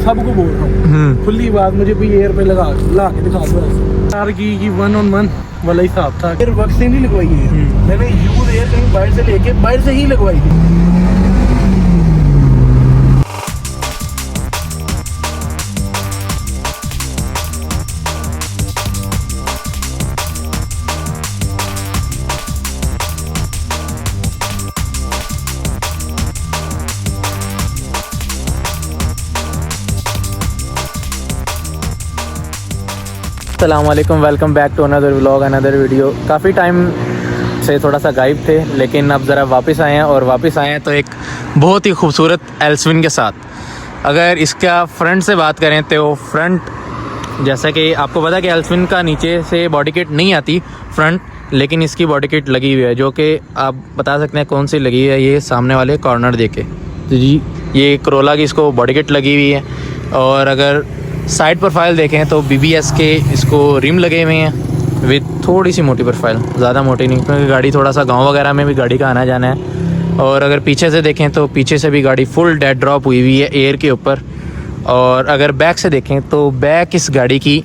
सबको बोल रहा हूँ खुली बात, मुझे कोई एयर पे ला के दिखा दो यार की 1-on-1 वाला हिसाब था। फिर वक्त से नहीं लगवाई है मैंने, यूज एयर कहीं बाहर से लेके बाहर से ही लगवाई थी। अस्सलामुअलैकुम, welcome back to another vlog, another video. काफ़ी टाइम से थोड़ा सा गायब थे, लेकिन अब ज़रा वापस आए हैं। और वापस आए हैं तो एक बहुत ही खूबसूरत एल्सविन के साथ। अगर इसका फ्रंट से बात करें तो फ्रंट, जैसा कि आपको पता है कि एल्सविन का नीचे से बॉडी किट नहीं आती फ्रंट, लेकिन इसकी बॉडी किट लगी हुई है, जो कि आप बता सकते हैं कौन सी लगी है। ये सामने वाले कॉर्नर देके तो जी, ये करोला की इसको बॉडी किट लगी हुई है। और अगर साइड प्रोफाइल देखें तो BBS के इसको रिम लगे हुए हैं विद थोड़ी सी मोटी प्रोफाइल, ज़्यादा मोटी नहीं, क्योंकि गाड़ी थोड़ा सा गांव वगैरह में भी गाड़ी का आना जाना है। और अगर पीछे से देखें तो पीछे से भी गाड़ी फुल डेड ड्रॉप हुई हुई है एयर के ऊपर। और अगर बैक से देखें तो बैक इस गाड़ी की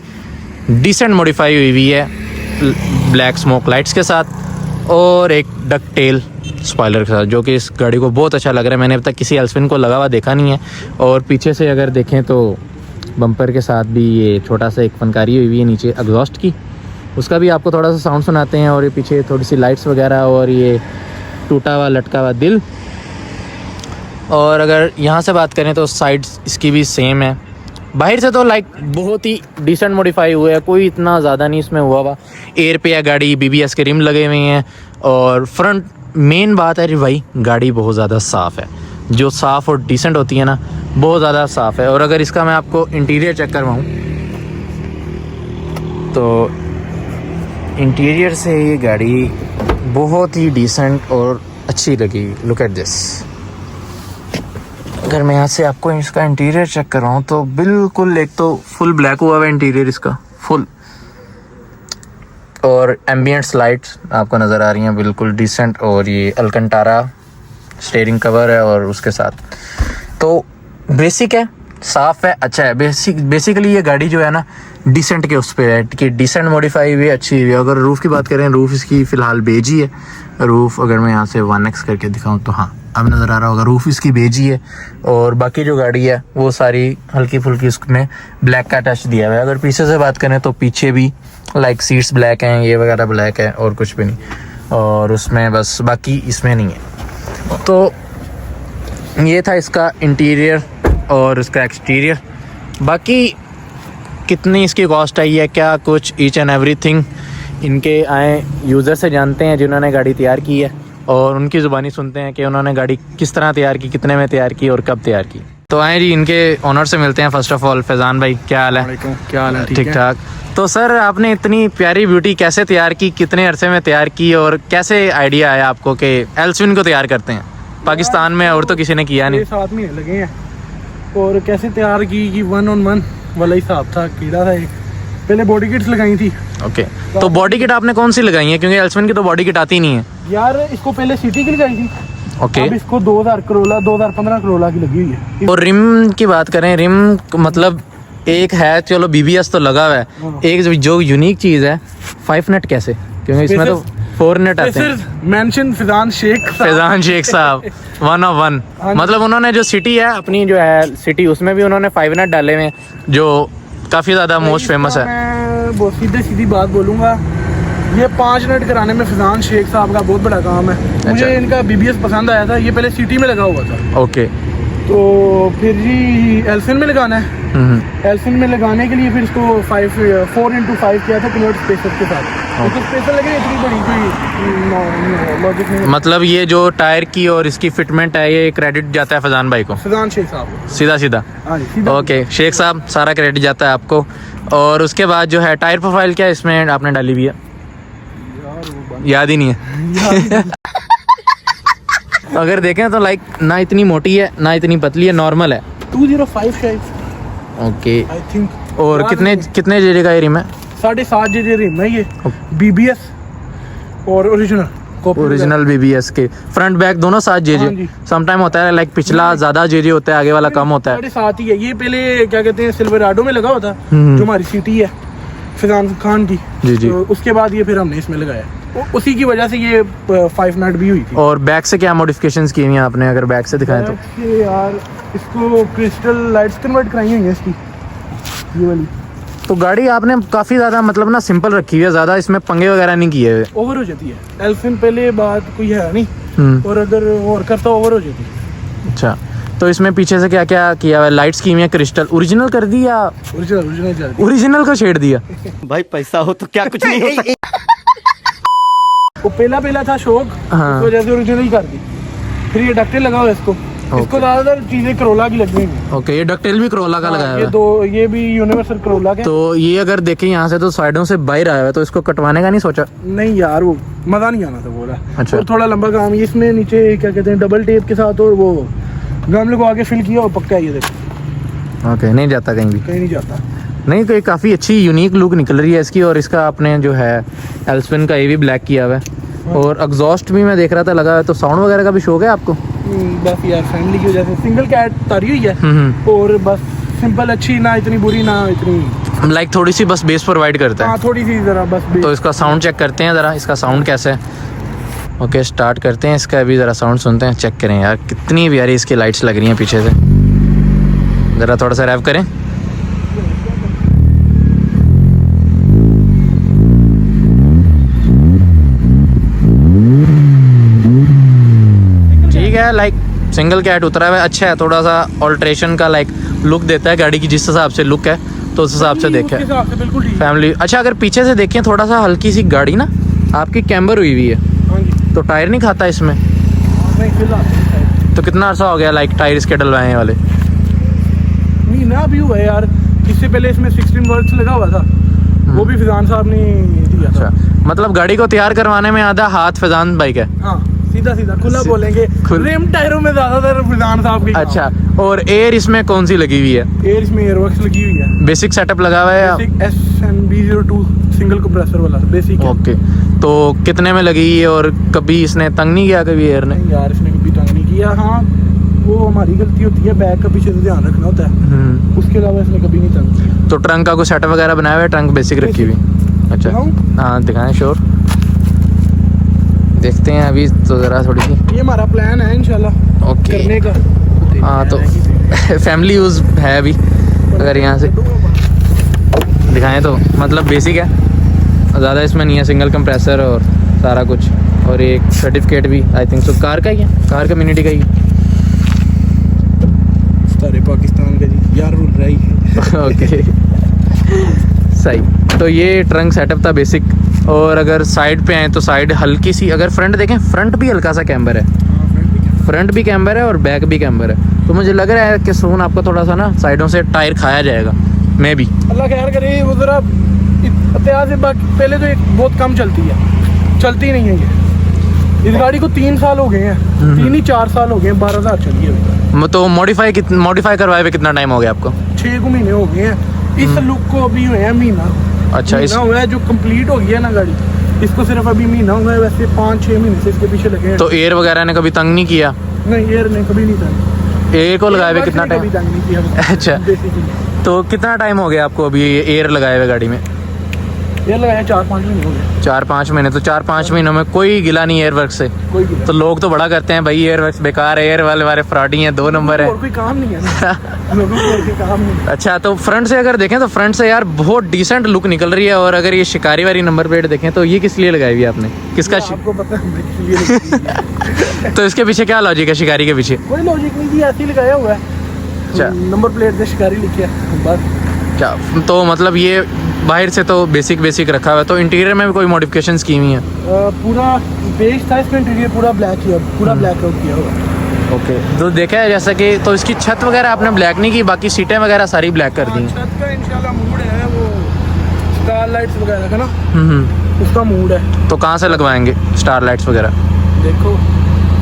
डिसेंट मॉडिफाई हुई हुई है ब्लैक स्मोक लाइट्स के साथ और एक डक टेल स्पॉइलर के साथ, जो कि इस गाड़ी को बहुत अच्छा लग रहा है। मैंने अब तक किसी एल्सविन को लगा हुआ देखा नहीं है। और पीछे से अगर देखें तो बम्पर के साथ भी ये छोटा सा एक फनकारी हुई हुई है नीचे एग्जॉस्ट की, उसका भी आपको थोड़ा सा साउंड सुनाते हैं। और ये पीछे थोड़ी सी लाइट्स वगैरह और ये टूटा हुआ लटका हुआ दिल। और अगर यहाँ से बात करें तो साइड्स इसकी भी सेम है। बाहर से तो लाइक बहुत ही डिसेंट मॉडिफाई हुआ है, कोई इतना ज़्यादा नहीं इसमें हुआ। एयर पे है गाड़ी, BBS के रिम लगे हुए हैं। और फ्रंट मेन बात है भाई, गाड़ी बहुत ज़्यादा साफ़ है, जो साफ़ और डिसेंट होती है ना, बहुत ज़्यादा साफ़ है। और अगर इसका मैं आपको इंटीरियर चेक करवाऊँ तो इंटीरियर से ये गाड़ी बहुत ही डिसेंट और अच्छी लगी। Look at this. अगर मैं यहाँ से आपको इसका इंटीरियर चेक करवाऊँ तो बिल्कुल, एक तो फुल ब्लैक हुआ है इंटीरियर इसका फुल, और एम्बियंट्स लाइट्स आपको नज़र आ रही हैं बिल्कुल डिसेंट। और ये अलकंटारा स्टीयरिंग कवर है और उसके साथ तो बेसिक है, साफ़ है, अच्छा है। बेसिकली ये गाड़ी जो है ना डिसेंट के उस पर है कि डिसेंट मॉडिफाई हुई, अच्छी हुई है। अगर रूफ़ की बात करें, रूफ़ इसकी फ़िलहाल बेज ही है। रूफ़ अगर मैं यहाँ से 1x करके दिखाऊँ तो हाँ, अब नज़र आ रहा होगा, रूफ़ इसकी बेज ही है। और बाकी जो गाड़ी है वो सारी हल्की फुल्की उसमें ब्लैक का टच दिया हुआ है। अगर पीछे से बात करें तो पीछे भी लाइक सीट्स ब्लैक हैं, ये वगैरह ब्लैक है और कुछ भी नहीं। और उसमें बस बाकी इसमें नहीं है। तो ये था इसका इंटीरियर और इसका एक्सटीरियर। बाकी कितनी इसकी कॉस्ट आई है, क्या कुछ, ईच एंड एवरीथिंग इनके आए यूज़र से जानते हैं जिन्होंने गाड़ी तैयार की है, और उनकी ज़ुबानी सुनते हैं कि उन्होंने गाड़ी किस तरह तैयार की, कितने में तैयार की और कब तैयार की। तो आए जी, इनके ऑनर से मिलते हैं। फर्स्ट ऑफ ऑल फैज़ान भाई, क्या हाल है? क्या हाल है? ठीक ठाक। तो सर, आपने इतनी प्यारी ब्यूटी कैसे तैयार की, कितने अरसे में तैयार की, और कैसे आइडिया आया आपको कि एल्सविन को तैयार करते हैं पाकिस्तान में, और तो किसी ने किया नहीं? 7 महीने लगे हैं। और कैसे तैयार की 1-on-1 वाला हिसाब था, कीड़ा था एक। पहले बॉडी किट्स लगाई थी। ओके, तो बॉडी किट आपने कौन सी लगाई है? क्योंकि एल्सविन की तो बॉडी किट आती नहीं है यार। इसको पहले सिटी की लगाई थी। ओके। अब इसको 2015 करोला की लगी हुई है। और रिम की बात करें, रिम मतलब एक है, चलो BBS तो लगा हुआ है, एक जो यूनिक चीज़ है 5 नट कैसे, क्योंकि इसमें तो 4 नट आते हैं। मेंशन फैज़ान शेख साहब 1-of-1, मतलब उन्होंने जो सिटी है अपनी, जो है सिटी, उसमें भी उन्होंने 5 नट डाले हुए हैं, जो काफ़ी ज़्यादा मोस्ट फेमस है। मैं बहुत सीधी बात बोलूँगा, ये 5 नट कराने में फैज़ान शेख साहब का बहुत बड़ा काम है। मुझे इनका BBS पसंद आया था, ये पहले सिटी में लगा हुआ था। ओके। तो फिर जी एल्सविन में लगाना है। एल्सविन में लगाने के लिए फिर इसको 4x5 किया था क्लोट स्पेसर के साथ। तो स्पेसर लगे इतनी बड़ी, कोई लॉजिक नहीं। मतलब ये जो टायर की और इसकी फिटमेंट है, ये क्रेडिट जाता है फैज़ान भाई को, फैज़ान शेख साहब, सीधा। हाँ जी, सीधा। ओके, शेख साहब, सारा क्रेडिट जाता है आपको। और उसके बाद जो है टायर प्रोफाइल क्या इसमें आपने डाली हुई है? याद ही नहीं है। अगर देखें तो लाइक ना इतनी मोटी है ना इतनी पतली है, नॉर्मल है। 205 शायद, ओके, आई थिंक। और कितने JJ का ये रिम है? 7.5 JJ रिम है ये, BBS और ओरिजिनल ओरिजिनल BBS के फ्रंट बैक दोनों साथ हाँ JJ। जी। समटाइम होता है लाइक पिछला ज्यादा JJ होता है, आगे वाला कम होता है। साढ़े सात ही है ये। पहले क्या कहते हैं सिल्वराडो में लगा हुआ था, जो हमारी सिटी है फैजान खान की। जी जी। तो उसके बाद ये फिर हमने इसमें लगाया, उसी की वजह से ये 5 नट भी हुई थी। और बैक से क्या मॉडिफिकेशंस की हुई हैं आपने, अगर बैक से दिखाएं तो? ये यार इसको क्रिस्टल लाइट्स कन्वर्ट कराई हुई है इसकी, ये वाली। तो गाड़ी आपने काफी ज्यादा मतलब ना सिंपल रखी हुई है, ज्यादा इसमें पंगे वगैरह नहीं किए हुए। ओवर हो जाती है एल्फिन, पहले बात कोई है नहीं, और अगर और करता ओवर हो जाती है। अच्छा, तो इसमें पीछे से क्या क्या किया हुआ है? लाइट्स की हुई है क्रिस्टल, ओरिजिनल कर दी या ओरिजिनल चलती ओरिजिनल को छेड़ दिया? भाई पैसा हो तो क्या कुछ नहीं हो सकता। वो पहला था शौक, हाँ। इस वजह से ओरिजिनल ही कर दी। फिर ये डक्टेल लगा हुआ है इसको। इसको ज्यादातर चीजें करोला की लगी हुई हैं। ओके, ये डकटेल भी करोला का लगाया हुआ ये है। दो, ये भी यूनिवर्सल करोला के। तो ये अगर देखें यहाँ से तो साइडों से बाहर आया हुआ है, तो इसको कटवाने का नहीं सोचा? नहीं यार, वो मजा नहीं आना था बोला। अच्छा। और थोड़ा लंबा काम है इसमें, नीचे क्या कहते हैं डबल टेप के साथ, और वो गम लगवा के फिल किया और पक्का है ये देखो, ओके, नहीं जाता कहीं भी। कहीं नहीं जाता। नहीं, तो ये काफ़ी अच्छी यूनिक लुक निकल रही है इसकी। और इसका आपने जो है एल्सविन का ये भी ब्लैक किया हुआ है, और एग्जॉस्ट भी मैं देख रहा था लगा है। तो साउंड वगैरह का भी शौक है आपको? बस यार फैमिली की वजह से सिंगल कैट तारी हुई है, और बस सिंपल, अच्छी ना इतनी बुरी ना इतनी, लाइक थोड़ी सी बस बेस प्रोवाइड करता है। हाँ थोड़ी सी जरा बस तो इसका साउंड चेक करते हैं ज़रा, इसका साउंड कैसा है। ओके, स्टार्ट करते हैं इसका, अभी ज़रा साउंड सुनते हैं। चेक करें यार, कितनी प्यारी इसकी लाइट्स लग रही हैं पीछे से। ज़रा थोड़ा सा रैप करें। ठीक है, लाइक सिंगल कैट उतरा हुआ है, अच्छा है। थोड़ा सा ऑल्ट्रेशन का लाइक लुक देता है गाड़ी की, जिस हिसाब से लुक है तो उस हिसाब से देखे बिल्कुल ठीक है। फैमिली। अच्छा, अगर पीछे से देखें थोड़ा सा हल्की सी गाड़ी ना आपकी कैम्बर हुई हुई है, हाँ जी। तो टायर नहीं खाता इसमें? नहीं फिलहाल तो कितना अर्सा हो गया लाइक टायर इसके डलवाए हैं वाले? महीना भी हुआ है यार। इससे पहले इसमें 16 वर्ड्स लगा हुआ था, वो भी फिजान साहब ने दिया था। अच्छा, मतलब गाड़ी को तैयार करवाने में आधा हाथ फैजान भाई का है। हाँ सीधा सीधा खुला बोलेंगे, रिम टायरों में ज्यादातर फिजान साहब की। अच्छा, और एयर इसमें कौन सी लगी हुई है? एयर इसमें एयरवर्क्स लगी हुई है। बेसिक सेटअप लगा हुआ है या? SNB02 सिंगल कंप्रेसर वाला बेसिक है। ओके, तो कितने में लगी है और कभी इसने तंग नहीं किया कभी एयर ने? नहीं यार, इसने कभी तंग नहीं किया। हाँ वो हमारी गलती होती है, बैक का पीछे से ध्यान रखना होता है, उसके अलावा इसने कभी नहीं तंग किया। तो ट्रंक का कोई सेटअप वगैरह बनाया हुआ है? ट्रंक बेसिक रखी हुई? अच्छा, दिखाऊं? हाँ दिखाएं, श्योर। देखते हैं अभी तो ज़रा थोड़ी सी। ये हमारा प्लान है इंशाल्लाह ओके। करने का। हाँ, तो फैमिली यूज़ है अभी। अगर यहाँ से दिखाएं तो मतलब बेसिक है, ज़्यादा इसमें नहीं है। सिंगल कंप्रेसर और सारा कुछ, और एक सर्टिफिकेट भी आई थिंक सो कार का ही है, कार कम्युनिटी का ही है। सारे पाकिस्तान का जी यार रूल रही है। ओके, सही। तो ये ट्रंक सेटअप था बेसिक। और अगर साइड पे आए तो साइड हल्की सी, अगर फ्रंट देखें, फ्रंट भी हल्का सा कैम्बर है, फ्रंट भी कैम्बर है और बैक भी कैम्बर है। तो मुझे लग रहा है कि सोन आपका थोड़ा सा ना साइडों से टायर खाया जाएगा, मैं भी। अल्लाह खैर करे। वो जरा इतिहास से पहले तो एक बहुत कम चलती है, चलती नहीं है ये। इस गाड़ी को 3 साल हो गए हैं, 3 ही 4 साल हो गए हैं, 12,000 चली है अभी तक। तो मॉडिफाई करवाए हुए कितना टाइम हो गया आपको? 6 महीने हो गए हैं। इस लुक को अभी हुए हैं महीना। अच्छा, इस महीना हुआ है जो कंप्लीट हो गया ना गाड़ी, इसको सिर्फ अभी महीना हुआ है। वैसे 5-6 महीने से इसके पीछे लगे हैं। तो एयर वगैरह ने कभी तंग नहीं किया? नहीं, एयर ने कभी नहीं था। एयर को लगाए हुए कितना कभी टाइम? तंग नहीं किया अच्छा, बेसिकली। तो कितना टाइम हो गया आपको अभी एयर लगाए हुए गाड़ी में? एयर लगाया 4-5 महीने हो गए। 4-5 महीने। तो 4-5 महीनों में कोई गिला नहीं एयर वर्क से? कोई गिला। तो लोग तो बड़ा करते हैं भाई एयर वर्क बेकार है, एयर वाले फ्रॉडी हैं, 2 नंबर है। और कोई काम नहीं है ना। लोगों को और कोई काम नहीं है। अच्छा, तो फ्रंट से अगर देखें तो फ्रंट से यार बहुत डिसेंट लुक निकल रही है। और अगर ये शिकारी वाली नंबर प्लेट देखें तो ये किस लिए लगाई हुई है आपने? किसका आपको पता है किस लिए? तो इसके पीछे क्या लॉजिक है शिकारी के पीछे? कोई लॉजिक नहीं थी, ऐसे ही लगाया हुआ है। अच्छा। नंबर प्लेट से शिकारी लिखा है बस। क्या तो मतलब ये बाहर से तो बेसिक रखा हुआ है, तो इंटीरियर में भी कोई मॉडिफिकेशंस की हुई हैं? पूरा बेस था इसमें, इंटीरियर पूरा ब्लैक किया, पूरा ब्लैक आउट किया हुआ। ओके, तो देखा है जैसा कि तो इसकी छत वगैरह आपने ब्लैक नहीं की, बाकी सीटें वगैरह सारी ब्लैक कर दी हैं। छत का इंशाल्लाह मूड है, वो स्टार लाइट्स वगैरह का ना, उसका मूड है। तो कहाँ से लगवाएंगे स्टार लाइट्स वगैरह? देखो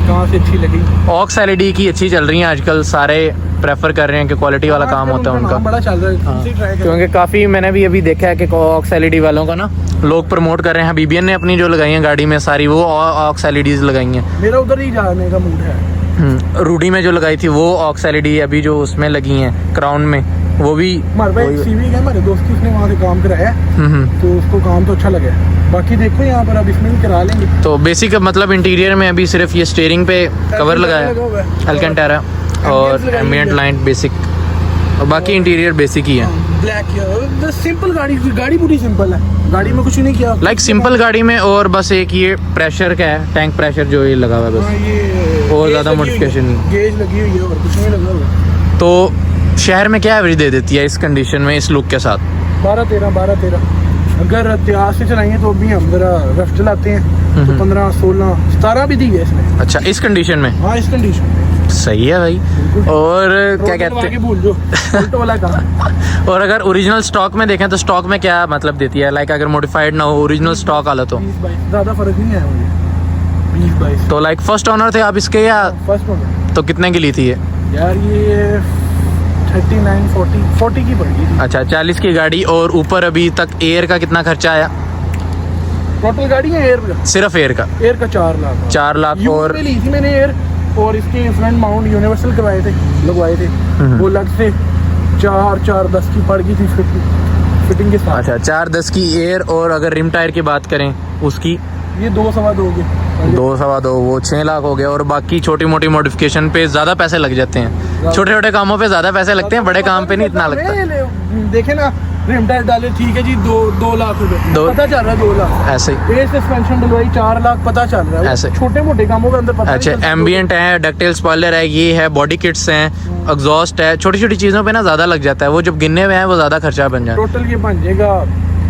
कहाँ से अच्छी लगी। ऑक्स LED की अच्छी चल रही हैं आजकल, सारे प्रेफर कर रहे हैं कि क्वालिटी वाला काम होता है उनका। बड़ा चल रहा है। हाँ, क्योंकि काफ़ी मैंने भी अभी देखा है कि ऑक्स LED वालों का ना लोग प्रमोट कर रहे हैं। बीबीएन ने अपनी जो लगाई हैं गाड़ी में सारी वो ऑक्स एलईडीज लगाई हैं। मेरा उधर ही जाने का मूड है। रूडी में जो लगाई थी वो ऑक्स एलईडी अभी जो उसमें लगी हैं क्राउन में वो भी हमारे भाई एक सीवी है, हमारे दोस्त की, उसने वहाँ से काम कराया तो उसको काम तो अच्छा लगा। बाकी देखो यहाँ पर अब इसमें भी करा लेंगे। तो बेसिक मतलब इंटीरियर में अभी सिर्फ ये स्टीयरिंग पे कवर लगाया अल्केंटारा और एम्बिएंट लाइट बेसिक, और बाकी इंटीरियर बेसिक ही है। ब्लैक सिंपल गाड़ी पूरी सिंपल है, गाड़ी में कुछ नहीं किया। लाइक सिंपल गाड़ी में, और बस एक ये प्रेशर का है, टैंक प्रेशर जो ये लगा हुआ है बस, ये और ज़्यादा मॉडिफिकेशन नहीं। गेज लगी हुई है और कुछ नहीं लगा हुआ। तो शहर में क्या एवरेज दे देती है इस कंडीशन में, इस लुक के साथ? 12-13 अगर इतिहास से चलाएंगे तो अभी हम जरा रफ चलाते हैं तो 15-16-17 भी दी है इसमें। अच्छा, इस कंडीशन में? हाँ, इस कंडीशन में सही है भाई। और क्या कहते हैं, भूल जो उल्टो वाला काम। और अगर ओरिजिनल स्टॉक में देखें तो स्टॉक में क्या मतलब देती है? लाइक अगर मॉडिफाइड ना हो, ओरिजिनल स्टॉक आला तो 20-22 ज़्यादा फर्क नहीं है मुझे, 20-22। तो लाइक फर्स्ट ओनर थे आप इसके या? First owner. तो कितने की ली थी ये? यार ये 39-40 की पड़ गई। अच्छा, 40 की गाड़ी, और ऊपर अभी तक एयर का कितना खर्चा आया? टोटल गाड़ी है एयर का? सिर्फ एयर का 4 लाख। 4 लाख। और ली थी मैंने एयर, और इसके फ्रंट माउंट यूनिवर्सल करवाए थे, लगवाए थे, वो अलग से 4-10 की पड़ गई थी फिटिंग के साथ। अच्छा, 4-10 की एयर, और अगर रिम टायर की बात करें उसकी? ये 2-2.25 के 2-2.25 वो 6 लाख हो गया। और बाकी छोटी मोटी मॉडिफिकेशन पे ज़्यादा पैसे लग जाते हैं, छोटे छोटे कामों पे ज़्यादा पैसे लगते हैं, बड़े काम पे नहीं इतना लगता। देखे ना, रिम टायर डाले, ठीक है जी, 2 लाख रुपए पता चल रहा है, 2 लाख ऐसे ही। एयर सस्पेंशन डलवाई 4 लाख पता चल रहा है, ऐसे छोटे मोटे कामों के अंदर पता अच्छा, एम्बिएंट है, डक्टेल स्पॉइलर है, ये है, बॉडी किट्स हैं, एग्जॉस्ट है, छोटी छोटी चीज़ों पे ना ज़्यादा लग जाता है, वो जब गिनने में है वो ज़्यादा खर्चा बन जाता है। टोटल ये बन जाएगा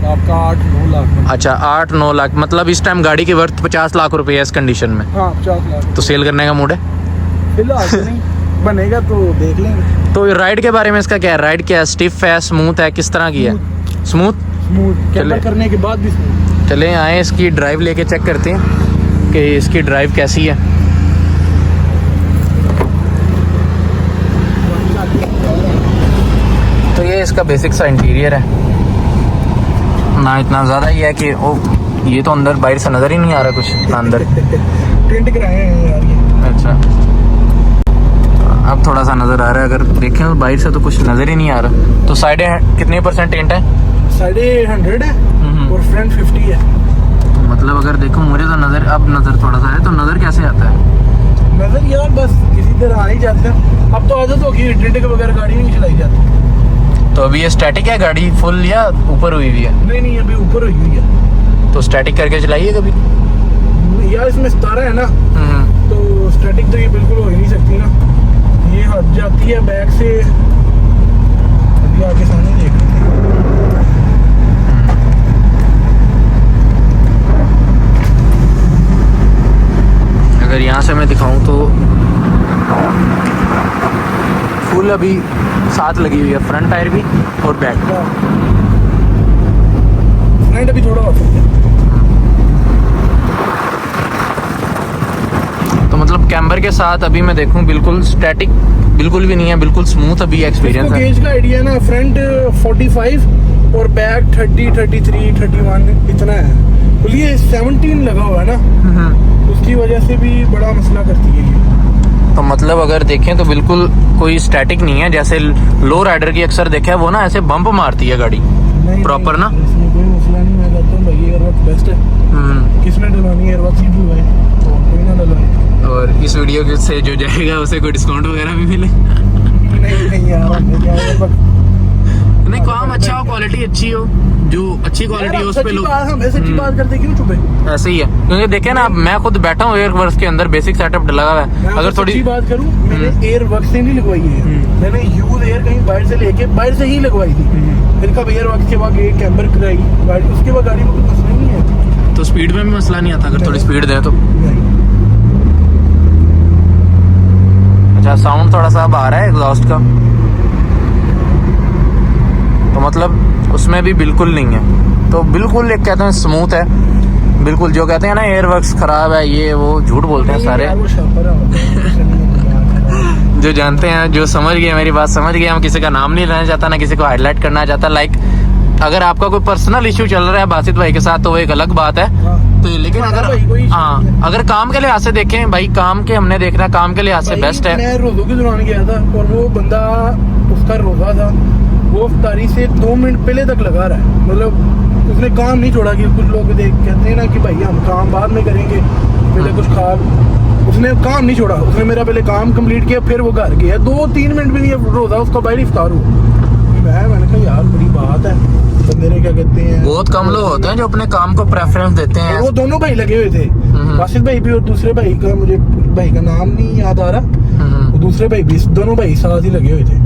आपका 8-9 लाख। अच्छा, 8-9 लाख, मतलब इस टाइम गाड़ी की वर्थ 50 लाख रुपए है इस कंडीशन में। हाँ, 50 लाख। तो सेल करने का मूड है? फिलहाल तो नहीं, बनेगा तो देख लेंगे। तो राइड के बारे में इसका क्या है? राइड क्या है, स्टिफ है, स्मूथ है, किस तरह की है? स्मूथ कैमरा करने के बाद भी स्मूथ। चले आए इसकी ड्राइव लेके चेक करते हैं कि इसकी ड्राइव कैसी है। तो ये इसका बेसिक सा इंटीरियर है ना, इतना ज़्यादा ही है कि ओ ये तो अंदर बाहर से नज़र ही नहीं आ रहा कुछ ना अंदर। टिंट कराए हैं यार ये। अच्छा, अब थोड़ा सा नज़र आ रहा है, अगर देखें तो बाहर से तो कुछ नज़र ही नहीं आ रहा। तो साइडें कितने % टेंट है? साइडे 100 है और फ्रंट 50 है। मतलब अगर देखो मुझे तो नज़र, अब नज़र थोड़ा सा है, तो नज़र कैसे आता है? नजर यार बस किसी तरह आ ही जाता है, अब तो आदत होगी, टिंट के बगैर गाड़ी नहीं चलाई जाती। तो अभी ये स्टैटिक है गाड़ी फुल या ऊपर हुई हुई है? नहीं, अभी ऊपर हुई हुई है। तो स्टैटिक करके चलाइए कभी यार, इसमें 17 है ना, तो स्टैटिक तो ये बिल्कुल हो ही नहीं सकती ना, ये हट जाती है बैक से। अभी आगे सामने देख रहे थे, अगर यहाँ से मैं दिखाऊं तो फुल अभी साथ लगी हुई है, फ्रंट टायर भी और बैक। फ्रंट अभी थोड़ा होता है। तो मतलब कैम्बर के साथ अभी मैं देखूं बिल्कुल स्टैटिक बिल्कुल भी नहीं है, बिल्कुल स्मूथ अभी एक्सपीरियंस है। गेज का आइडिया ना, फ्रंट 45 और बैक 30, 33, 31 इतना है। बोलिए 17 लगा हुआ है ना, उसकी वजह से भी बड़ा मसला करती है ये। तो मतलब अगर देखें तो बिल्कुल कोई स्टैटिक नहीं है, जैसे लो राइडर की अक्सर देखा है वो ना ऐसे बम्प मारती है गाड़ी प्रॉपर ना। इसमें कोई मसला नहीं, मैं कहता हूँ भाई एयरबैग बेस्ट है। किसने डलवानी है एयरबैग? सीट डलवाए तो कोई ना डलवाए। और इस वीडियो से जो जाएगा उसे कोई डिस्काउंट वगैरह भी मिले? नहीं यार, हमने क्या एयरबैग, नहीं, काम अच्छा हो, क्वालिटी अच्छी हो, जो अच्छी क्वालिटी हो उस पे लोग सच्ची बात करते क्यों चुपे? ऐसे ही है, क्योंकि देखे ना, मैं खुद बैठा हूँ एयरवर्क्स के अंदर, बेसिक सेटअप डला हुआ है। अगर थोड़ी बात करूँ, मैंने एयरवर्क से नहीं लगवाई है, मैंने यूज एयर कहीं बाहर से लेके बाहर से ही लगवाई थी। फिर कब एयरवर्क के बाद कैम्बर कराई गाड़ी, उसके बाद गाड़ी में कोई मसला नहीं है। तो स्पीड में भी मसला नहीं आता अगर थोड़ी स्पीड दें तो? अच्छा, साउंड थोड़ा सा अब आ रहा है एग्जॉस्ट का, तो मतलब उसमें भी बिल्कुल नहीं है। तो बिल्कुल एक कहते हैं स्मूथ है बिल्कुल। जो कहते हैं ना एयरवर्क्स खराब है ये वो, झूठ बोलते हैं सारे। जो जानते हैं, जो समझ गए मेरी बात समझ गए। हम किसी का नाम नहीं लेना चाहता, ना किसी को हाईलाइट करना चाहता। लाइक अगर आपका कोई पर्सनल इशू चल रहा है बासित भाई के साथ तो वो एक अलग बात है। हाँ। तो लेकिन हमारा भाई कोई अगर issue हाँ नहीं है। अगर काम के लिहाज से देखें भाई, काम के हमने देखना है, काम के लिहाज से भाई, बेस्ट है। मैं रोज़ों के दौरान गया था और वो बंदा, उसका रोज़ा था, वो इफ्तारी से 2 मिनट पहले तक लगा रहा है। मतलब उसने काम नहीं छोड़ा। कि कुछ लोग देख कहते हैं ना कि भाई हम काम बाद में करेंगे, पहले कुछ खा। उसने काम नहीं छोड़ा, उसने मेरा पहले काम कंप्लीट किया, फिर वो घर गया। 2-3 मिनट भी नहीं रोज़ा उसका, बाहर इफ्तार हुआ। मैंने कहा यार बड़ी बात है। बंदे ने क्या कहते हैं, बहुत कम लोग होते हैं जो अपने काम को प्रेफरेंस देते हैं। वो दोनों भाई लगे हुए थे, बासित भाई भी और दूसरे भाई का, मुझे भाई का नाम नहीं याद आ रहा। वो दूसरे भाई भी, दोनों भाई साथ ही लगे हुए थे।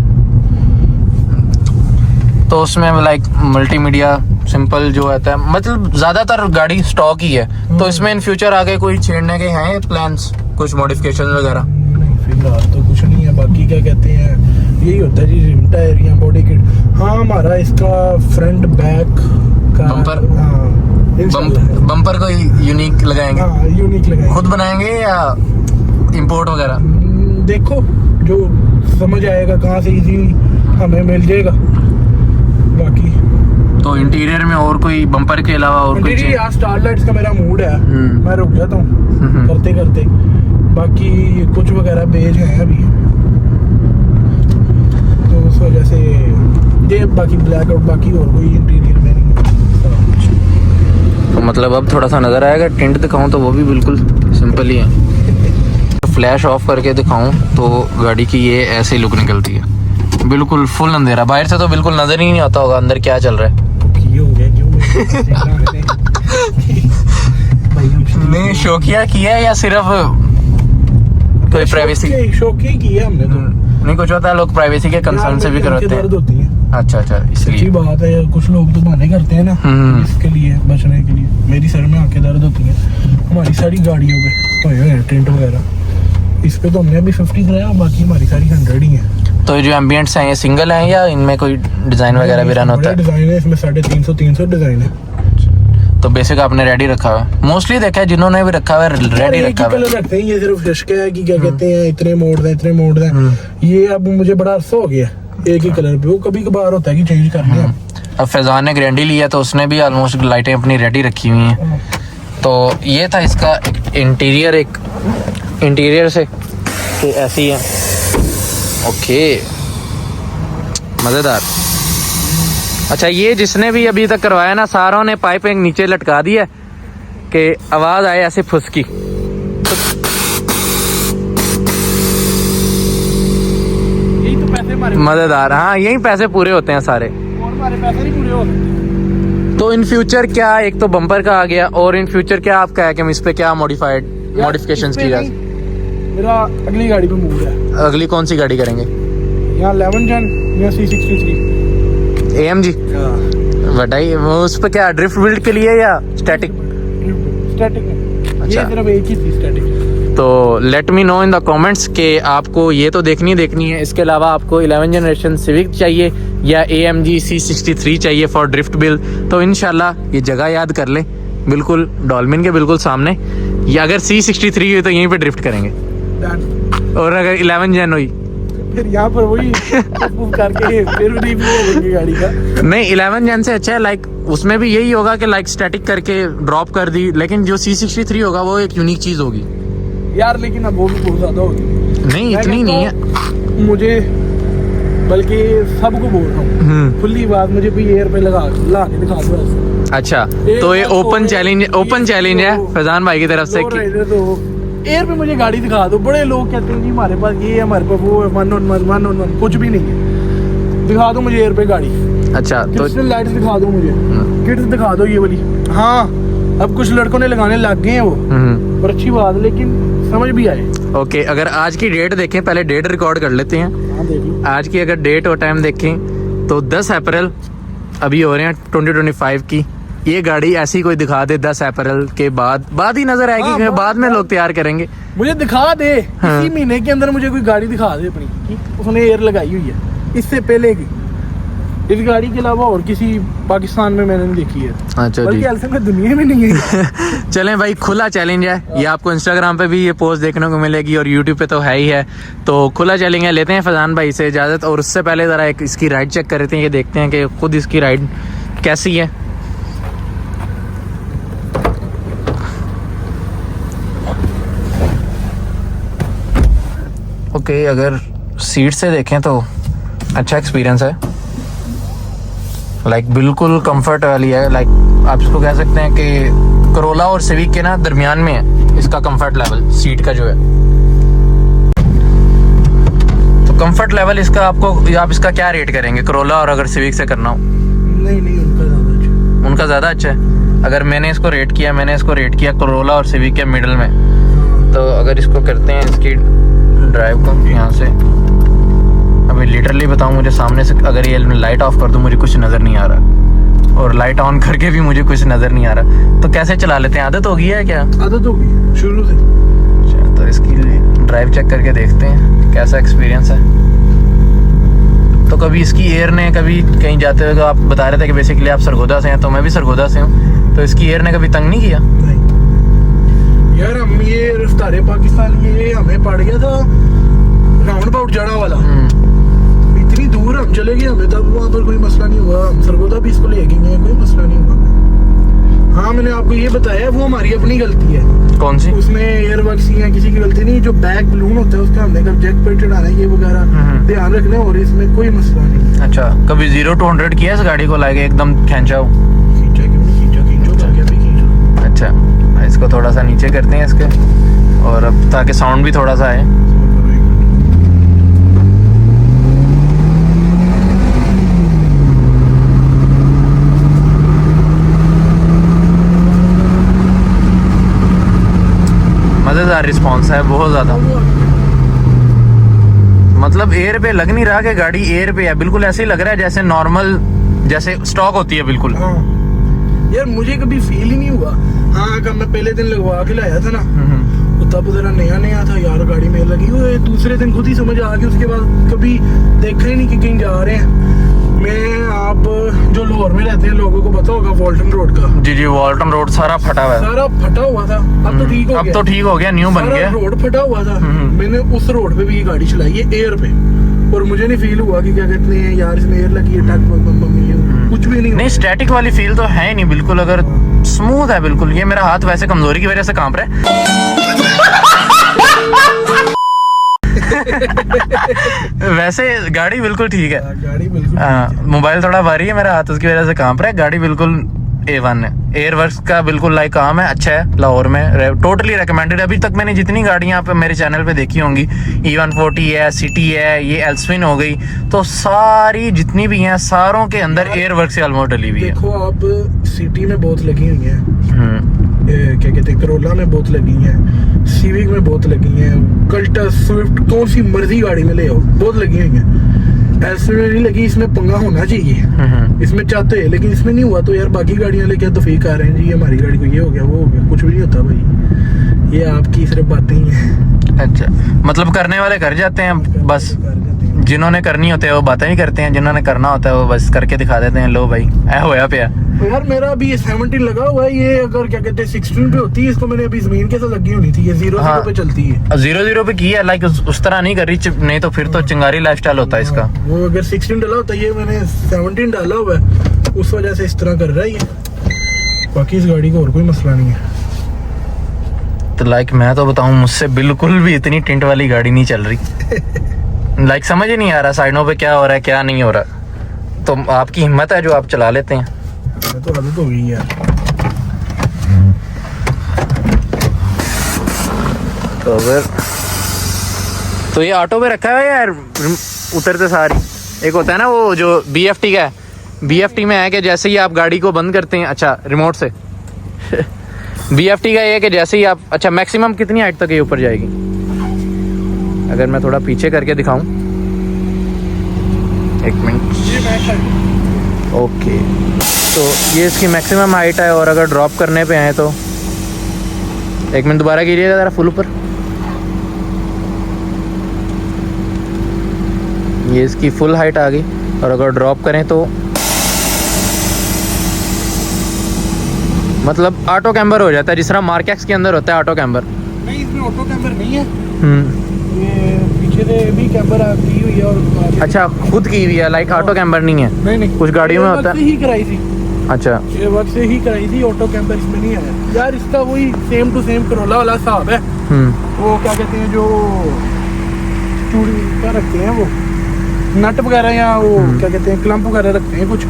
तो उसमें लाइक मल्टीमीडिया सिंपल जो होता है, मतलब ज्यादातर गाड़ी स्टॉक ही है। तो इसमें इन फ्यूचर आगे कोई छेड़ने के हैं प्लान्स, कुछ मॉडिफिकेशन वगैरह? नहीं फिलहाल तो कुछ नहीं है। बाकी क्या कहते हैं, यही होता है जी, रिम टायर या बॉडी किट। हाँ हमारा इसका फ्रंट बैक का बम्पर? हाँ इंशाल्लाह। बम्पर को यूनिक लगाएंगे? हाँ यूनिक लगाएंगे। खुद बनाएंगे या इंपोर्ट वगैरह? देखो जो समझ आएगा, कहाँ से इजी हमें मिल जाएगा। बाकी तो इंटीरियर में और कोई बम्पर के अलावा और कोई इंटीरियर यार स्टारलाइट्स का मेरा मूड है, मैं रुक जाता हूँ करते करते। बाकी कुछ वगैरह बेज है अभी, तो उस वजह से ये बाकी ब्लैक आउट, बाकी और कोई इंटीरियर में नहीं है। तो मतलब अब थोड़ा सा नज़र आएगा। टिंट दिखाऊं तो वो भी बिल्कुल सिंपल ही है। फ्लैश ऑफ करके दिखाऊं तो गाड़ी की ये ऐसी लुक निकलती है, बिल्कुल फुल अंधेरा। बाहर से तो बिल्कुल नज़र ही नहीं आता होगा अंदर क्या चल रहा है। हो गया क्यों नहीं शौकिया किया है या सिर्फ कोई प्राइवेसी? शौकिया की है हमने तो। नहीं कुछ होता है लोग प्राइवेसी के कंसर्न से भी करते दर्द हैं। होती है। अच्छा सच्ची इसलिए बात है, कुछ लोग तो बहाने करते हैं ना इसके लिए बचने के लिए। मेरी सर में आंखें दर्द होती है हमारी सारी गाड़ियों पे, होए हुए टेंट वगैरह। इस पे तो हमने अभी 50 कराया, बाकी हमारी सारी 100 ही है। तो जो एम्बियंट्स हैं ये सिंगल हैं या इनमें कोई डिजाइन वगैरह भी रन होता है? डिजाइन है इसमें 350 डिजाइन है। तो बेसिक आपने रेडी रखा हुआ है? मोस्टली देखा है जिन्होंने भी रखा हुआ है रेडी रखा हुआ है। कलर रखते हैं, ये सिर्फ शशका है कि क्या कहते हैं इतने मोड दें। ये अब मुझे बड़ा अरसा हो गया एक ही कलर पे, वो कभी कभार होता है कि चेंज करने हैं। अब फैजान ने ग्रैंडी लिया तो उसने भी ऑलमोस्ट लाइटें अपनी रेडी रखी हुई हैं। तो ये था इसका इंटीरियर, एक इंटीरियर से कि ऐसी है। ओके मज़ेदार। अच्छा ये जिसने भी अभी तक करवाया ना, सारों ने पाइप एक नीचे लटका दी है कि आवाज़ आए ऐसे फुसकी। यही तो पैसे हमारे, मज़ेदार। हाँ यही पैसे पूरे होते हैं सारे, और हमारे पैसे नहीं पूरे होते। तो इन फ्यूचर क्या, एक तो बम्पर का आ गया और इन फ्यूचर क्या आपका है कि हम इस पे क्या मॉडिफिकेशंस की जाए? मेरा अगली गाड़ी पे मूड है। अगली कौन सी गाड़ी करेंगे? यहाँ 11 जन या C63 AMG बताइए, वो उस पे क्या ड्रिफ्ट बिल्ड के लिए या स्टैटिक? स्टैटिक है। अच्छा। ये सिर्फ एक ही थी स्टैटिक। तो let me know in the comments कि आपको ये तो देखनी है, इसके अलावा आपको 11 जनरेशन सिविक चाहिए या AMG C63 चाहिए फॉर ड्रिफ्ट बिल्ड। तो इंशाल्लाह ये जगह याद कर लें, बिल्कुल डॉल्फिन के बिल्कुल सामने। या अगर C63 हुई तो यहीं पे ड्रिफ्ट करेंगे, और अगर 11 जन हुई फिर यहाँ पर वही करके फिर नहीं भी गाड़ी का। नहीं 11 जन से अच्छा है, लाइक उसमें भी यही होगा कि लाइक स्टैटिक करके ड्रॉप कर दी, लेकिन जो C63 होगा वो एक यूनिक चीज होगी यार। लेकिन अब वो भी बहुत ज्यादा होगी। नहीं इतनी नहीं है मुझे, बल्कि सबको बोल रहा हूँ खुली बात, मुझे भी एयर पे ला के दिखा दो ऐसे। अच्छा तो ये ओपन चैलेंज है फैजान भाई की तरफ से कि एयर पे मुझे गाड़ी दिखा दो। बड़े लोग कहते हैं जी हमारे पास ये है, हमारे पास वो है, 1 कुछ भी नहीं है। दिखा दो मुझे एयर पे गाड़ी। अच्छा तो क्रिस्टल लाइट्स दिखा दो मुझे, किट्स दिखा दो ये वाली। हाँ अब कुछ लड़कों ने लगाने लग गए हैं वो, पर अच्छी बात, लेकिन समझ भी आए। ओके अगर आज की डेट देखें, पहले डेट रिकॉर्ड कर लेते हैं। हाँ देख लो। आज की अगर डेट और टाइम देखें तो 10 अप्रैल अभी हो रहे हैं 2025 की। ये गाड़ी ऐसी कोई दिखा दे 10 अप्रैल के बाद ही नजर आएगी, हाँ, बाद में लोग तैयार करेंगे। मुझे दिखा दे हाँ। इसी महीने के अंदर मुझे कोई गाड़ी दिखा दे अपनी कि उसने एयर लगाई हुई है इससे पहले की। इस गाड़ी के अलावा और किसी पाकिस्तान में मैंने नहीं देखी है, अच्छा बल्कि जी एल्सन में दुनिया में नहीं है। चलें भाई, खुला चैलेंज है ये, आपको इंस्टाग्राम पे भी ये पोस्ट देखने को मिलेगी और यूट्यूब पे तो है ही है। तो खुला चैलेंज है, लेते हैं फैजान भाई से इजाज़त। और उससे पहले ज़रा एक इसकी राइड चेक कर लेते हैं, ये देखते हैं कि खुद इसकी राइड कैसी है? ओके, अगर सीट से देखें तो अच्छा एक्सपीरियंस है। लाइक बिल्कुल कंफर्ट वाली है। लाइक आप इसको कह सकते हैं कि करोला और सिविक के ना दरमियान में है इसका कंफर्ट लेवल सीट का जो है। तो कंफर्ट लेवल इसका आपको, आप इसका क्या रेट करेंगे करोला और अगर सिविक से करना हो? नहीं उनका ज़्यादा अच्छा है। अगर मैंने इसको रेट किया करोला और सिविक के मिडल में, तो अगर इसको करते हैं इसकी ड्राइव को यहाँ से, अभी लिटरली बताऊँ, मुझे सामने से अगर ये लाइट ऑफ कर दूँ मुझे कुछ नज़र नहीं आ रहा, और लाइट ऑन करके भी मुझे कुछ नज़र नहीं आ रहा। तो कैसे चला लेते हैं? आदत हो गई है क्या? आदत हो गई शुरू से। अच्छा, तो इसकी ड्राइव चेक करके देखते हैं कैसा एक्सपीरियंस है। तो कभी इसकी एयर ने, कभी कहीं जाते हुए, आप बता रहे थे कि बेसिकली आप सरगोदा से हैं, तो मैं भी सरगोदा से हूँ, तो इसकी एयर ने कभी तंग नहीं किया? नहीं यार, हम ये रफ्तारे पाकिस्तान ये हमें पड़ गया था राउंड अबाउट जड़ा वाला, इतनी दूर हम चले गए, हमें तब वहाँ पर कोई मसला नहीं हुआ। हम सरगोदा भी इसको ले गए, कोई मसला नहीं हुआ। हाँ, मैंने आपको ये बताया वो हमारी अपनी गलती है। कौन सी? उसमें एयर बग्स ही है, किसी की गलती नहीं। जो बैक बलून होता है उसका हमने कब जैक पे चढ़ाना है ये वगैरह ध्यान रखना, और इसमें कोई मसला नहीं। अच्छा, कभी 0 to 100 किया इस गाड़ी को लाके एकदम खींचाओ? अच्छा, इसको थोड़ा सा नीचे करते हैं इसके, और अब ताकि साउंड भी थोड़ा सा आए। मज़ेदार रिस्पॉन्स है, बहुत ज़्यादा। मतलब एयर पे लग नहीं रहा कि गाड़ी एयर पे है, बिल्कुल ऐसे ही लग रहा है जैसे नॉर्मल, जैसे स्टॉक होती है बिल्कुल। हाँ यार, मुझे कभी फील ही नहीं हुआ। हाँ, कब मैं पहले दिन लगवा के लाया था ना, तो तब जरा नया था यार, गाड़ी में लगी हुई। दूसरे दिन खुद ही समझ आ गई, उसके बाद कभी देखा ही नहीं कि कहीं जा रहे हैं। मैं, आप जो लाहौर में रहते हैं लोगों को पता होगा वॉल्टन रोड का। जी जी, वॉल्टन रोड सारा फटा हुआ है। सारा फटा हुआ था, अब तो ठीक हो गया। अब तो ठीक हो गया, न्यू बन गया। रोड फटा हुआ था, मैंने उस रोड पे भी ये गाड़ी चलाई है एयर पे, और मुझे नहीं फील हुआ कि क्या कहते हैं यार इसमें एयर लगी है, कुछ भी नहीं। स्टैटिक वाली फील तो है नहीं बिल्कुल, अगर स्मूथ है बिल्कुल। ये मेरा हाथ वैसे कमजोरी की वजह से कांप रहा है। वैसे गाड़ी बिल्कुल ठीक है, गाड़ी बिल्कुल। मोबाइल थोड़ा भारी है, मेरा हाथ उसकी वजह से कांप रहा है। गाड़ी बिल्कुल A1 है, एयरवर्क्स का बिल्कुल लाइक काम है, अच्छा है। लाहौर में टोटली रिकमेंडेड। अभी तक मैंने जितनी गाड़ियाँ पे मेरे चैनल पे देखी होंगी, E140 है, सिटी है, ये एल्सविन हो गई, तो सारी जितनी भी हैं सारों के अंदर एयरवर्क्स से ऑलमोस्ट डली हुई है। देखो आप, सिटी में बहुत लगी हुई है, क्या कहते हैं, करोला में बहुत लगी हैं, सिविक में बहुत लगी हैं, कल्टस, स्विफ्ट, कौन सी मर्जी गाड़ी में ले आओ बहुत लगी हुई हैं। ऐसे में नहीं लगी, इसमें पंगा होना चाहिए, इसमें चाहते हैं, लेकिन इसमें नहीं हुआ। तो यार बाकी गाड़ियां लेके तो फेक आ रहे हैं जी, हमारी गाड़ी को ये हो गया वो हो गया, कुछ भी नहीं होता भाई, ये आपकी सिर्फ बातें ही हैं। अच्छा, मतलब करने वाले कर जाते हैं, बस जिन्होंने करनी होती है वो बातें ही करते हैं, जिन्होंने करना होता है वो बस करके दिखा देते हैं। लो भाई, ऐ होया पे तो यार मेरा अभी 17 लगा हुआ है, ये अगर क्या कहते हैं 16 पे होती है, इसको मैंने अभी जमीन के साथ लगी होनी थी, ये 0 पे चलती है। 0 पे की है, लाइक उस तरह नहीं कर रही, नहीं तो फिर तो चिंगारी लाइफस्टाइल होता है इसका। वो अगर 16 डाला होता है, ये मैंने 17 डाला हुआ है, उस वजह से इस तरह कर रहा है ये। बाकी इस गाड़ी को और कोई मसला नहीं है। तो लाइक मैं तो बताऊं, मुझसे बिल्कुल भी इतनी टिंट वाली गाड़ी नहीं चल रही। लाइक समझ ही नहीं आ रहा साइडों पे क्या हो रहा है क्या नहीं हो रहा। तो आपकी हिम्मत है जो आप चला लेते हैं। तो आदत हो गई यार। तो फिर तो ये ऑटो पे रखा है यार, उतरते सारी। एक होता है ना वो जो BFT का है, BFT में है कि जैसे ही आप गाड़ी को बंद करते हैं, अच्छा रिमोट से BFT का ये है कि जैसे ही आप, अच्छा मैक्सिमम कितनी हाइट तक ये ऊपर जाएगी? अगर मैं थोड़ा पीछे करके दिखाऊं, एक मिनट, ओके। तो ये इसकी मैक्सिमम हाइट है, और अगर ड्रॉप करने पे आए तो एक मिनट दोबारा कीजिएगा ज़रा फुल ऊपर। ये इसकी फुल हाइट आ गई, और अगर ड्रॉप करें तो मतलब ऑटो कैम्बर हो जाता है, जिस तरह मार्केक्स के अंदर होता है ऑटो कैम्बर। नहीं, इसमें ऑटो कैम्बर नहीं है। ये पीछे से भी कैम्बर की हुई है, और अच्छा खुद की हुई है, लाइक ऑटो कैम्बर नहीं है। नहीं, कुछ गाड़ियों में होता है। ही कराई थी। अच्छा ये वर्क से ही कराई थी, ऑटो कैंपर इसमें नहीं आया यार। इसका वही सेम टू सेम करोला वाला हिसाब है। वो क्या कहते हैं जो चूड़ी क्या रखते हैं वो नट वगैरह या वो क्या कहते हैं क्लम्प वगैरह रखते हैं कुछ,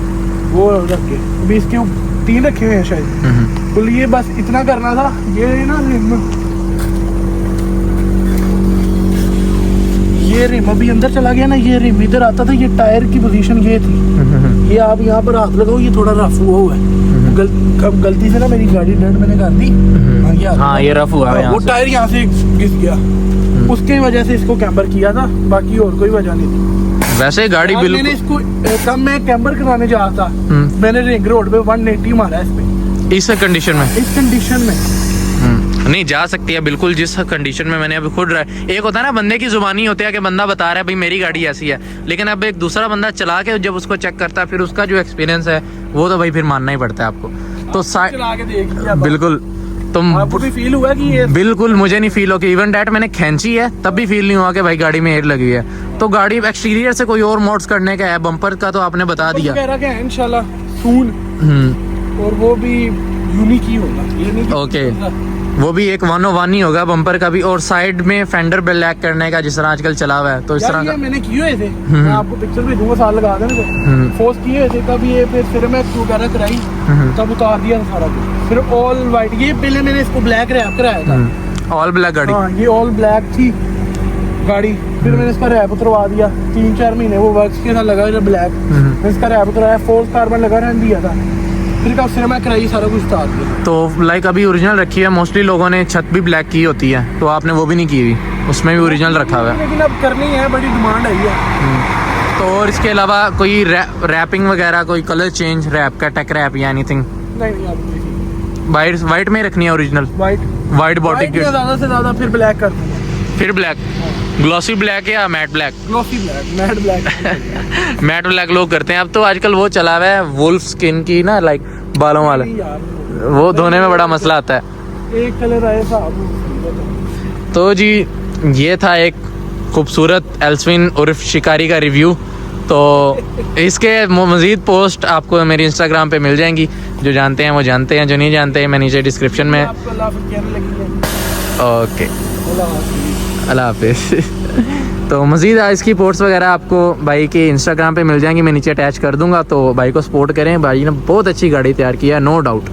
वो रख के अभी इसके 3 रखे हुए हैं शायद। तो ये बस इतना करना था। ये ना ये रिम अभी अंदर चला गया ना, ये रिम इधर आता था, ये टायर की पोजीशन ये थी। ये आप यहाँ पर हाथ लगाओ, ये थोड़ा रफ हुआ है। गलती से ना मेरी गाड़ी डेंट मैंने कर दी। हाँ ये रफ हुआ है, वो टायर यहाँ से घिस गया, उसके वजह से इसको कैम्बर किया था, बाकी और कोई वजह नहीं थी। वैसे गाड़ी मैंने बिल्कुल इसको कब मैं कैम्बर कराने जा रहा था, मैंने रिंग रोड पे 180 मारा इस पे, इस कंडीशन में। इस कंडीशन में नहीं जा सकती है बिल्कुल, जिस कंडीशन में मैंने अभी खुद एक होता है ना बंदे की जुबानी होती है कि बंदा बता रहा है भाई मेरी गाड़ी ऐसी है, लेकिन अब एक दूसरा बंदा चला के जब उसको चेक करता है फिर उसका जो एक्सपीरियंस है वो तो भाई फिर मानना ही पड़ता है आपको। तो चला के देख लिया बिल्कुल तुम आपको भी फील हुआ कि ये बिल्कुल मुझे नहीं फील हो कि इवन डैट मैंने खींची है तब भी फील नहीं हुआ कि भाई गाड़ी में एयर लगी है। तो गाड़ी एक्सटीरियर से कोई और मोड्स करने का है, बम्पर का तो आपने बता दिया कह रहा है इंशाल्लाह सून, और वो भी यूनिक ही होगा, ये नहीं कि ओके वो भी एक 101 ही होगा बम्पर का भी, और साइड में फेंडर ब्लैक करने का जिस तरह आजकल चला हुआ है तो इस तरह ये का मैंने किए हुए थे। मैं आपको पिक्चर भी दूंगा, साल लगा देना फोर्स किए हुए थे। तब ये फिर मैं वगैरह कराई, तब उतार दिया था सारा कुछ। फिर ऑल वाइट, ये पहले मैंने इसको ब्लैक रैप कराया था, ऑल ब्लैक गाड़ी। हाँ ये ऑल ब्लैक थी गाड़ी, फिर मैंने इसका रैप उतरवा दिया। 3-4 महीने वो वर्क्स के साथ लगा ब्लैक, मैं इसका रैप उतरवाया, फोर्स कार्बन लगा रहने दिया था, फिर कब से मैं कराई सारा कुछ उतार दिया। तो लाइक अभी ओरिजिनल रखी है, मोस्टली लोगों ने छत भी ब्लैक की होती है, तो आपने वो भी नहीं की हुई, उसमें भी ओरिजिनल रखा हुआ है। लेकिन अब करनी है, बड़ी डिमांड आई है। तो और इसके अलावा कोई रैपिंग वगैरह, कोई कलर चेंज, रैप का टेक रैप या एनीथिंग? नहीं वाइट में ही रखनी है ओरिजिनल, वाइट बॉडी की, ज्यादा से ज्यादा फिर ब्लैक कर दूंगा। फिर ब्लैक, ग्लॉसी ब्लैक या matte black? Glossy black, matte black. Matte black लोग करते हैं अब तो, आजकल वो चला हुआ है वुल्फ स्किन की ना, लाइक बालों वाला, वो धोने में बड़ा मसला आता है। एक कलर आए साहब। तो जी ये था एक खूबसूरत एल्सविन उर्फ शिकारी का रिव्यू। तो इसके मज़ीद पोस्ट आपको मेरी इंस्टाग्राम पे मिल जाएंगी, जो जानते हैं वो जानते हैं, जो नहीं जानते हैं मैं नीचे डिस्क्रिप्शन में। ओके अल्लाह हाफिज़। तो मज़ीद इसकी पोस्ट वगैरह आपको भाई के इंस्टाग्राम पे मिल जाएंगी, मैं नीचे अटैच कर दूंगा, तो भाई को सपोर्ट करें। भाई ने बहुत अच्छी गाड़ी तैयार की है, नो डाउट।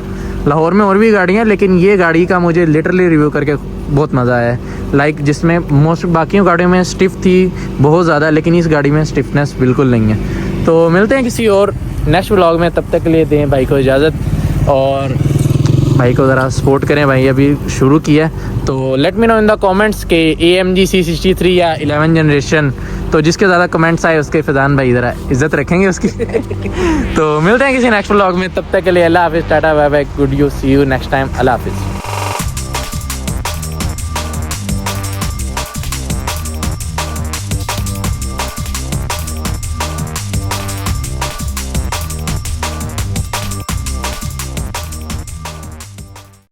लाहौर में और भी गाड़ियाँ, लेकिन ये गाड़ी का मुझे लिटरली रिव्यू करके बहुत मज़ा आया है। लाइक जिसमें मोस्ट बाकी गाड़ियों में स्टिफ थी बहुत ज़्यादा, लेकिन इस गाड़ी में स्टिफनेस बिल्कुल नहीं है। तो मिलते हैं किसी और नेक्स्ट व्लॉग में, तब तक के लिए दें भाई को इजाज़त, और भाई को ज़रा सपोर्ट करें, भाई अभी शुरू किया है। तो let me know in the comments के AMG C63 या 11 जनरेशन, तो जिसके ज़्यादा कमेंट्स आए उसके फैज़ान भाई ज़रा इज्जत रखेंगे उसकी। तो मिलते हैं किसी नेक्स्ट व्लॉग में, तब तक के लिए अल्लाह हाफिज़, tata bye bye, good you, see you next time, अल्लाह हाफिज़।